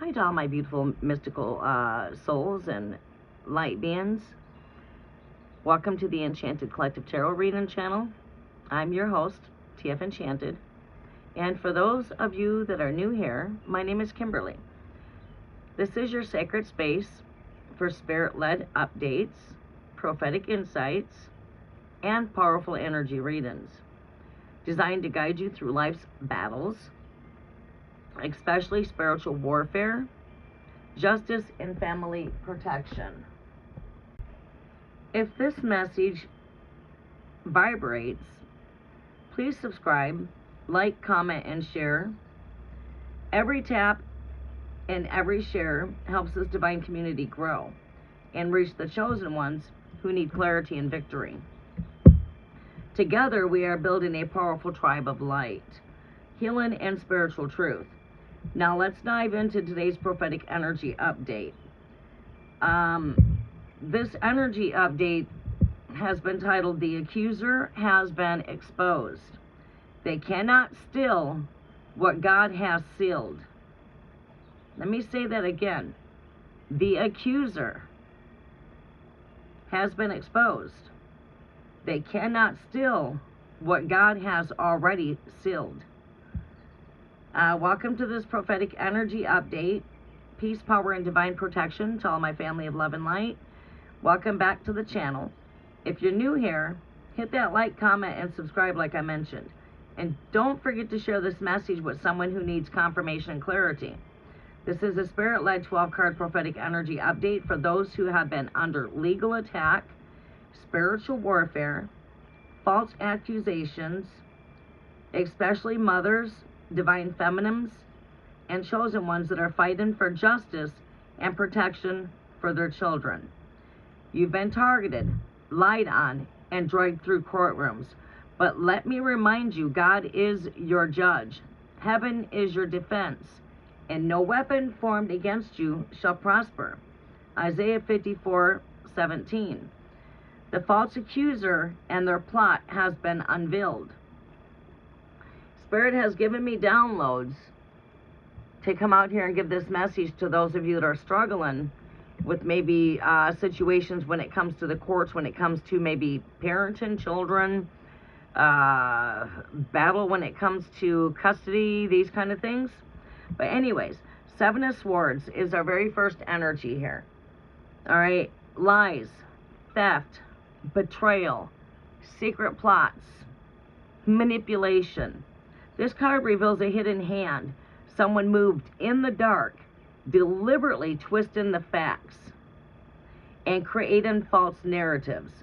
Hi to all my beautiful mystical souls and light beings. Welcome to the Enchanted Collective Tarot Reading Channel. I'm your host, TF Enchanted. And for those of you that are new here, my name is Kimberly. This is your sacred space for spirit-led updates, prophetic insights, and powerful energy readings, designed to guide you through life's battles, especially spiritual warfare, justice, and family protection. If this message vibrates, please subscribe, like, comment, and share. Every tap and every share helps this divine community grow and reach the chosen ones who need clarity and victory. Together, we are building a powerful tribe of light, healing, and spiritual truth. Now let's dive into today's prophetic energy update. This energy update has been titled, "The Accuser Has Been Exposed. They cannot steal what God has sealed." Let me say that again. The accuser has been exposed. They cannot steal what God has already sealed. Welcome to this prophetic energy update. Peace, power, and divine protection to all my family of love and light. Welcome back to the channel. If you're new here, hit that like, comment, and subscribe like I mentioned. And don't forget to share this message with someone who needs confirmation and clarity. This is a spirit-led 12-card prophetic energy update for those who have been under legal attack, spiritual warfare, false accusations, especially mothers, divine feminines, and chosen ones that are fighting for justice and protection for their children. You've been targeted, lied on, and dragged through courtrooms. But let me remind you, God is your judge. Heaven is your defense, and no weapon formed against you shall prosper. Isaiah 54:17. The false accuser and their plot has been unveiled. Spirit has given me downloads to come out here and give this message to those of you that are struggling with maybe situations when it comes to the courts, when it comes to maybe parenting children, battle when it comes to custody, these kind of things. But anyways, Seven of Swords is our very first energy here. All right, lies, theft, betrayal, secret plots, manipulation. This card reveals a hidden hand. Someone moved in the dark, deliberately twisting the facts and creating false narratives.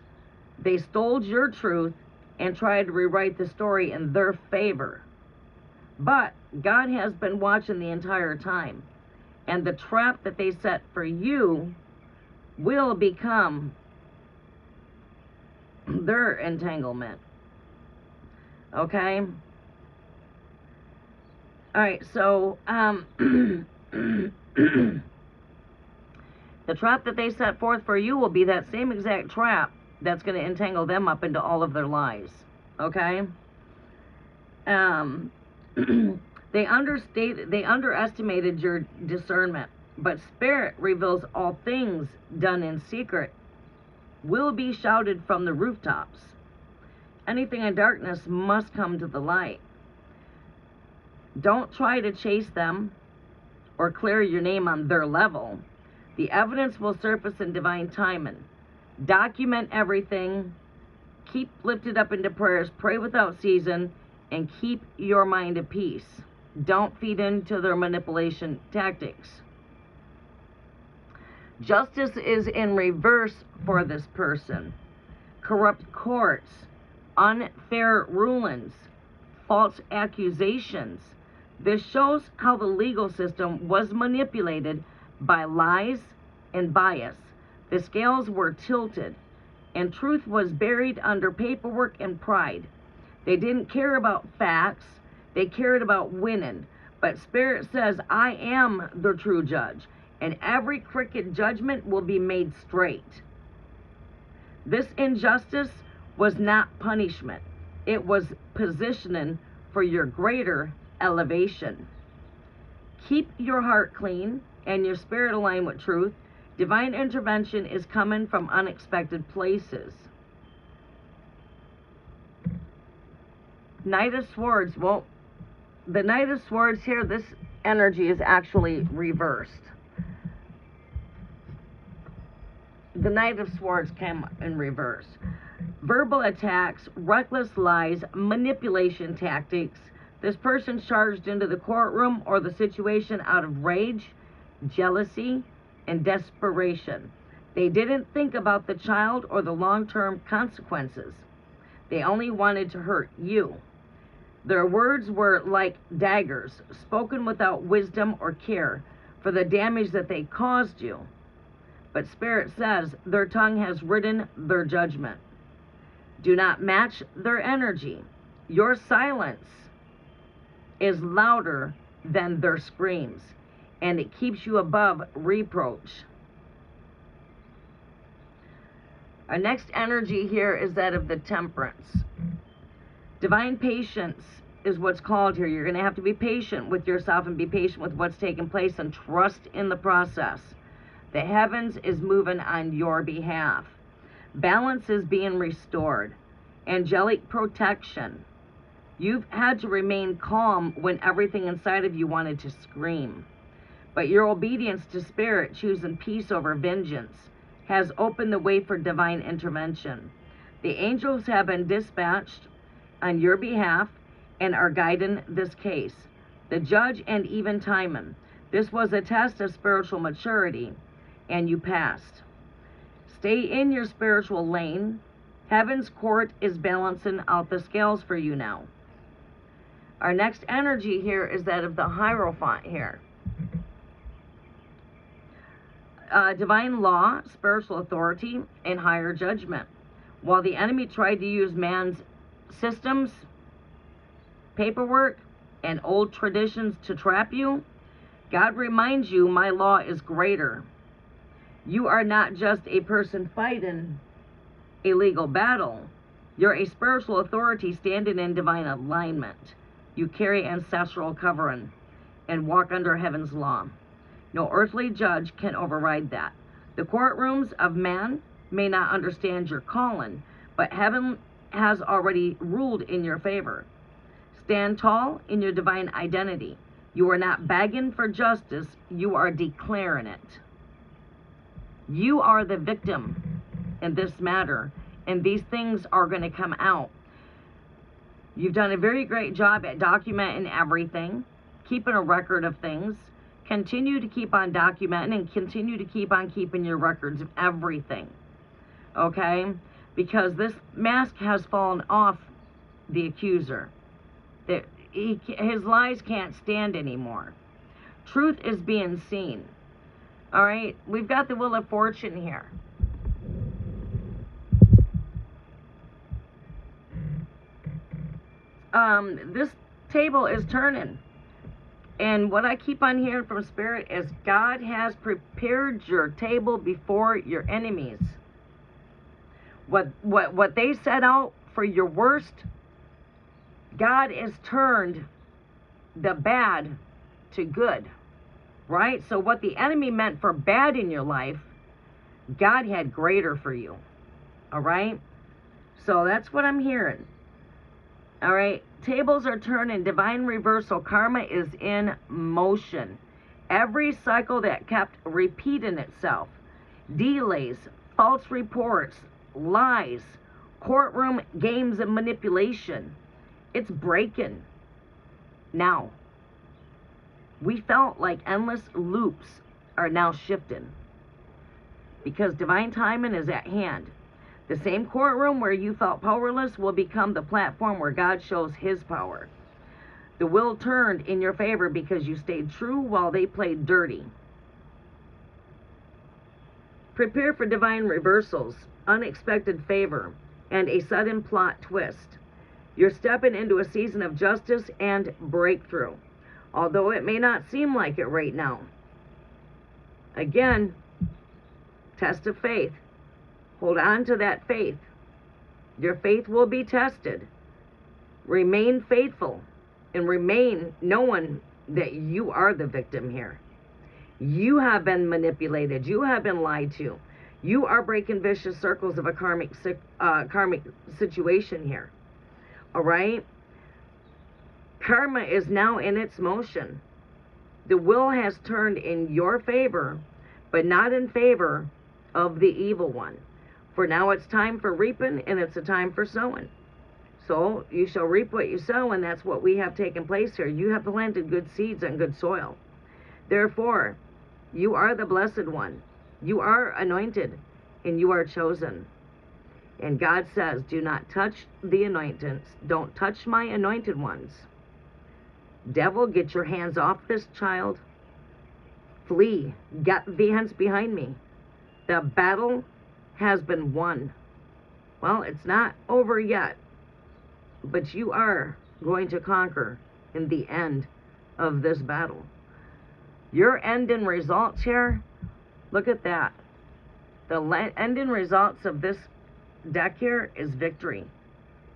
They stole your truth and tried to rewrite the story in their favor. But God has been watching the entire time, and the trap that they set for you will become their entanglement. Okay? All right, so the trap that they set forth for you will be that same exact trap that's going to entangle them up into all of their lies. Okay? They underestimated your discernment, but Spirit reveals all things done in secret will be shouted from the rooftops. Anything in darkness must come to the light. Don't try to chase them or clear your name on their level. The evidence will surface in divine timing. Document everything. Keep lifted up into prayers. Pray without season. And keep your mind at peace. Don't feed into their manipulation tactics. Justice is in reverse for this person. Corrupt courts, unfair rulings, false accusations. This shows how the legal system was manipulated by lies and bias. The scales were tilted, and truth was buried under paperwork and pride. They didn't care about facts. They cared about winning. But Spirit says, I am the true judge, and every crooked judgment will be made straight. This injustice was not punishment. It was positioning for your greater elevation. Keep your heart clean and your spirit aligned with truth. Divine intervention is coming from unexpected places. Knight of Swords. Well, the Knight of Swords here, this energy is actually reversed. The Knight of Swords came in reverse. Verbal attacks, reckless lies, manipulation tactics. This person charged into the courtroom or the situation out of rage, jealousy, and desperation. They didn't think about the child or the long-term consequences. They only wanted to hurt you. Their words were like daggers, spoken without wisdom or care for the damage that they caused you. But Spirit says their tongue has written their judgment. Do not match their energy. Your silence is louder than their screams, and it keeps you above reproach. Our next energy here is that of the Temperance. Divine patience is what's called here. You're going to have to be patient with yourself and be patient with what's taking place and trust in the process. The heavens is moving on your behalf. Balance is being restored. Angelic protection. You've had to remain calm when everything inside of you wanted to scream. But your obedience to Spirit, choosing peace over vengeance, has opened the way for divine intervention. The angels have been dispatched on your behalf and are guiding this case. The judge and even Timon. This was a test of spiritual maturity, and you passed. Stay in your spiritual lane. Heaven's court is balancing out the scales for you now. Our next energy here is that of the Hierophant here. Divine law, spiritual authority, and higher judgment. While the enemy tried to use man's systems, paperwork, and old traditions to trap you, God reminds you, my law is greater. You are not just a person fighting a legal battle. You're a spiritual authority standing in divine alignment. You carry ancestral covering and walk under heaven's law. No earthly judge can override that. The courtrooms of man may not understand your calling, but heaven has already ruled in your favor. Stand tall in your divine identity. You are not begging for justice, you are declaring it. You are the victim in this matter, and these things are going to come out. You've done a very great job at documenting everything, keeping a record of things. Continue to keep on documenting and continue to keep on keeping your records of everything. Okay? Because this mask has fallen off the accuser. His lies can't stand anymore. Truth is being seen. All right? We've got the Wheel of Fortune here. This table is turning. And what I keep on hearing from Spirit is God has prepared your table before your enemies. What they set out for your worst, God has turned the bad to good. Right? So what the enemy meant for bad in your life, God had greater for you. All right? So that's what I'm hearing. All right? Tables are turning. Divine reversal. Karma is in motion. Every cycle that kept repeating itself. Delays, false reports, lies, courtroom games and manipulation. It's breaking. Now, we felt like endless loops are now shifting. Because divine timing is at hand. The same courtroom where you felt powerless will become the platform where God shows his power. The wheel turned in your favor because you stayed true while they played dirty. Prepare for divine reversals, unexpected favor, and a sudden plot twist. You're stepping into a season of justice and breakthrough, although it may not seem like it right now. Again, test of faith. Hold on to that faith. Your faith will be tested. Remain faithful and remain knowing that you are the victim here. You have been manipulated. You have been lied to. You are breaking vicious circles of a karmic situation here. All right? Karma is now in its motion. The wheel has turned in your favor, but not in favor of the evil one. For now it's time for reaping, and it's a time for sowing. So you shall reap what you sow, and that's what we have taken place here. You have planted good seeds on good soil. Therefore, you are the blessed one. You are anointed, and you are chosen. And God says, do not touch the anointings. Don't touch my anointed ones. Devil, get your hands off this child. Flee. Get thee hence behind me. The battle has been won. Well, it's not over yet, but you are going to conquer in the end of this battle. Your end in results here, look at that. The end in results of this deck here is victory.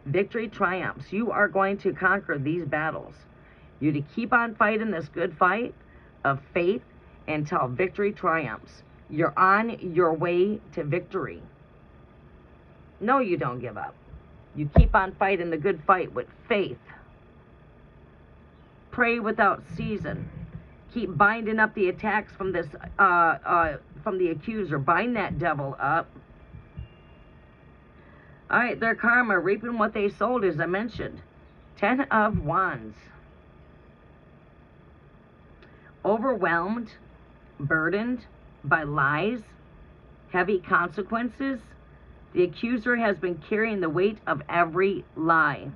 Victory triumphs. You are going to conquer these battles. You to keep on fighting this good fight of faith until victory triumphs. You're on your way to victory. No, you don't give up. You keep on fighting the good fight with faith. Pray without ceasing. Keep binding up the attacks from this from the accuser. Bind that devil up. All right, their karma, reaping what they sowed, as I mentioned. 10 of Wands. Overwhelmed, burdened by lies, heavy consequences. The accuser has been carrying the weight of every lie.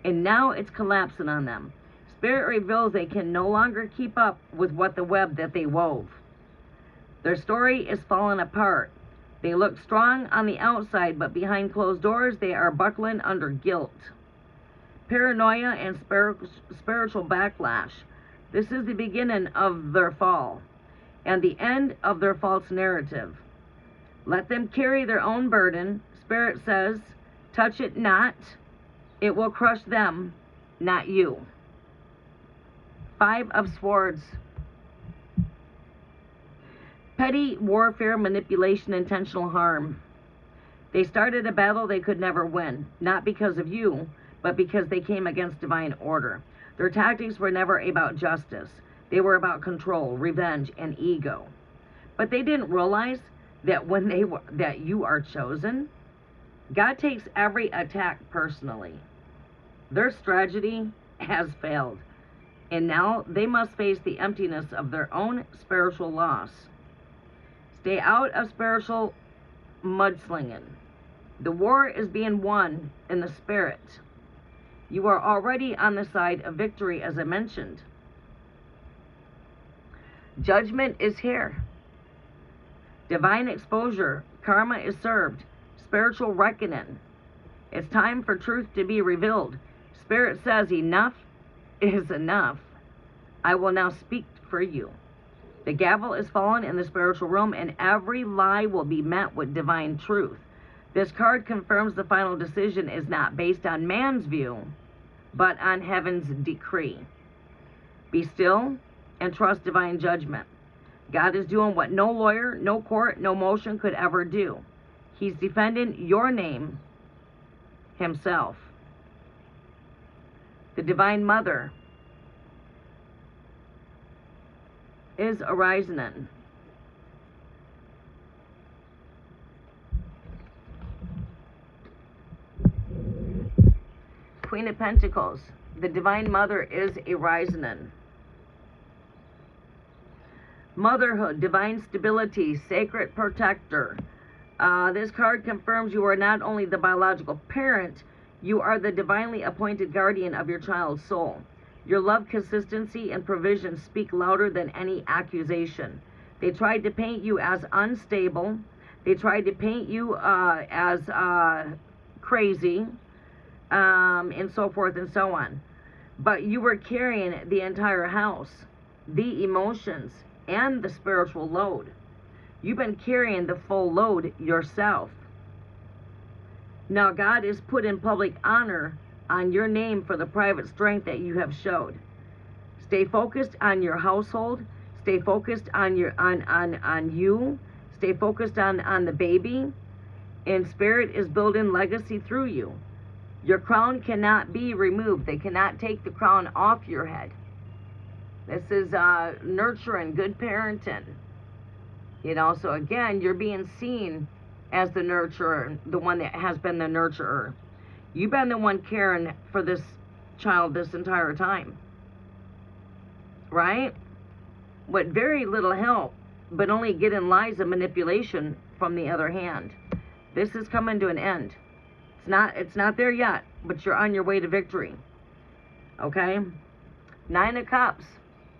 And now it's collapsing on them. Spirit reveals they can no longer keep up with what the web that they wove. Their story is falling apart. They look strong on the outside, but behind closed doors, they are buckling under guilt. Paranoia and spiritual backlash. This is the beginning of their fall and the end of their false narrative. Let them carry their own burden. Spirit says, touch it not. It will crush them, not you. 5 of Swords. Petty warfare, manipulation, intentional harm. They started a battle they could never win, not because of you, but because they came against divine order. Their tactics were never about justice. They were about control, revenge, and ego. But they didn't realize that that you are chosen. God takes every attack personally. Their strategy has failed, and now they must face the emptiness of their own spiritual loss. Stay out of spiritual mudslinging. The war is being won in the spirit. You are already on the side of victory, as I mentioned. Judgment is here. Divine exposure. Karma is served. Spiritual reckoning. It's time for truth to be revealed. Spirit says enough is enough. I will now speak for you. The gavel is fallen in the spiritual realm, and every lie will be met with divine truth. This card confirms the final decision is not based on man's view, but on heaven's decree. Be still and trust divine judgment. God is doing what no lawyer, no court, no motion could ever do. He's defending your name himself. The Divine Mother is arising. Queen of Pentacles. The Divine Mother is arising. Motherhood, divine stability, sacred protector. This card confirms you are not only the biological parent, you are the divinely appointed guardian of your child's soul. Your love, consistency, and provision speak louder than any accusation. They tried to paint you as unstable. They tried to paint you as crazy, and so forth and so on. But you were carrying the entire house, the emotions, and the spiritual load. You've been carrying the full load yourself. Now God is put in public honor on your name for the private strength that you have showed. Stay focused on your household. Stay focused on your on you. Stay focused on the baby. And Spirit is building legacy through you. Your crown cannot be removed. They cannot take the crown off your head. This is nurturing, good parenting. You know, so again, you're being seen as the nurturer, the one that has been the nurturer. You've been the one caring for this child this entire time. Right? With very little help, but only getting lies and manipulation from the other hand. This is coming to an end. It's not there yet, but you're on your way to victory. Okay? 9 of Cups.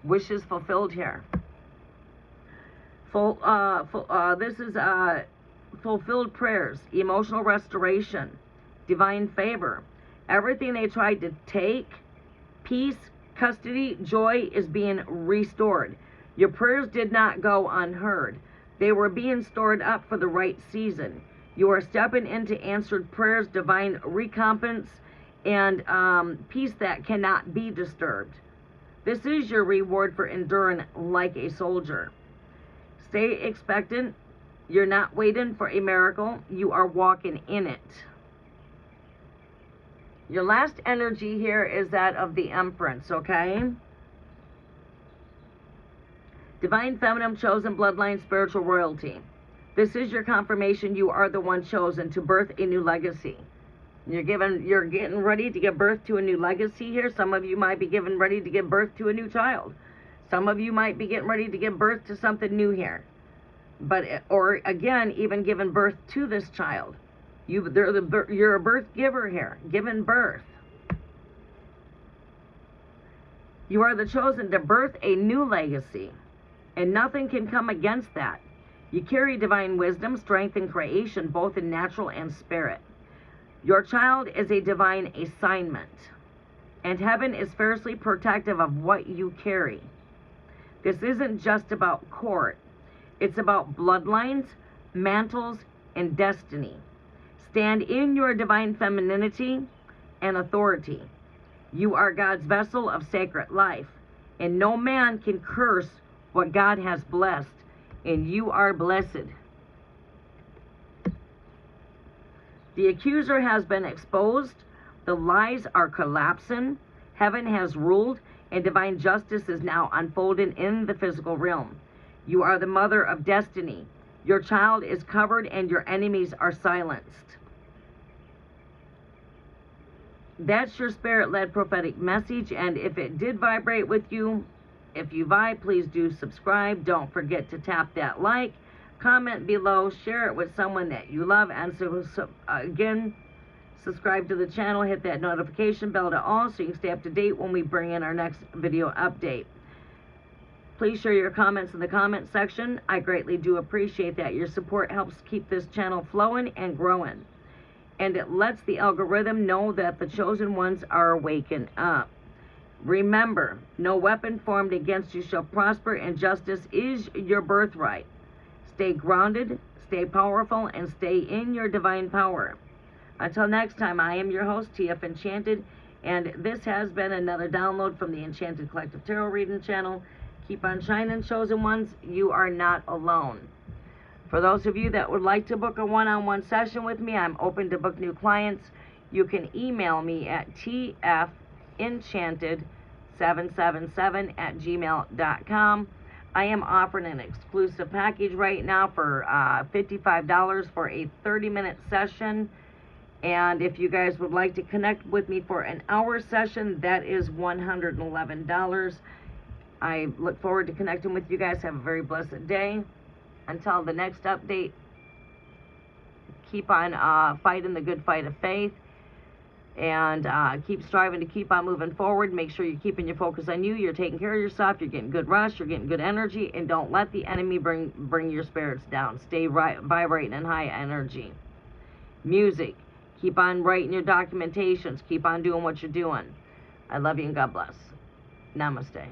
Wishes fulfilled here. This is fulfilled prayers, emotional restoration, divine favor. Everything they tried to take, peace, custody, joy is being restored. Your prayers did not go unheard. They were being stored up for the right season. You are stepping into answered prayers, divine recompense, and peace that cannot be disturbed. This is your reward for enduring like a soldier. Stay expectant. You're not waiting for a miracle. You are walking in it. Your last energy here is that of the Empress, okay? Divine feminine, chosen bloodline, spiritual royalty. This is your confirmation you are the one chosen to birth a new legacy. You're getting ready to give birth to a new legacy here. Some of you might be getting ready to give birth to a new child. Some of you might be getting ready to give birth to something new here. Or again, even giving birth to this child. You're a birth giver here, giving birth. You are the chosen to birth a new legacy, and nothing can come against that. You carry divine wisdom, strength, and creation, both in natural and spirit. Your child is a divine assignment, and heaven is fiercely protective of what you carry. This isn't just about court. It's about bloodlines, mantles, and destiny. Stand in your divine femininity and authority. You are God's vessel of sacred life, and no man can curse what God has blessed, and you are blessed. The accuser has been exposed. The lies are collapsing. Heaven has ruled, and divine justice is now unfolding in the physical realm. You are the mother of destiny. Your child is covered, and your enemies are silenced. That's your spirit-led prophetic message, and if it did vibrate with you, if you vibe, please do subscribe. Don't forget to tap that like, comment below, share it with someone that you love, and again, subscribe to the channel, hit that notification bell to all so you can stay up to date when we bring in our next video update. Please share your comments in the comment section. I greatly do appreciate that. Your support helps keep this channel flowing and growing. And it lets the algorithm know that the chosen ones are waking up. Remember, no weapon formed against you shall prosper, and justice is your birthright. Stay grounded, stay powerful, and stay in your divine power. Until next time, I am your host, TF Enchanted, and this has been another download from the Enchanted Collective Tarot Reading channel. Keep on shining, chosen ones. You are not alone. For those of you that would like to book a one-on-one session with me, I'm open to book new clients. You can email me at tfenchanted777@gmail.com. I am offering an exclusive package right now for $55 for a 30-minute session. And if you guys would like to connect with me for an hour session, that is $111. I look forward to connecting with you guys. Have a very blessed day. Until the next update, keep on fighting the good fight of faith, and keep striving to keep on moving forward. Make sure you're keeping your focus on you. You're taking care of yourself. You're getting good rest. You're getting good energy, and don't let the enemy bring your spirits down. Stay vibrating in high energy. Music. Keep on writing your documentations. Keep on doing what you're doing. I love you, and God bless. Namaste.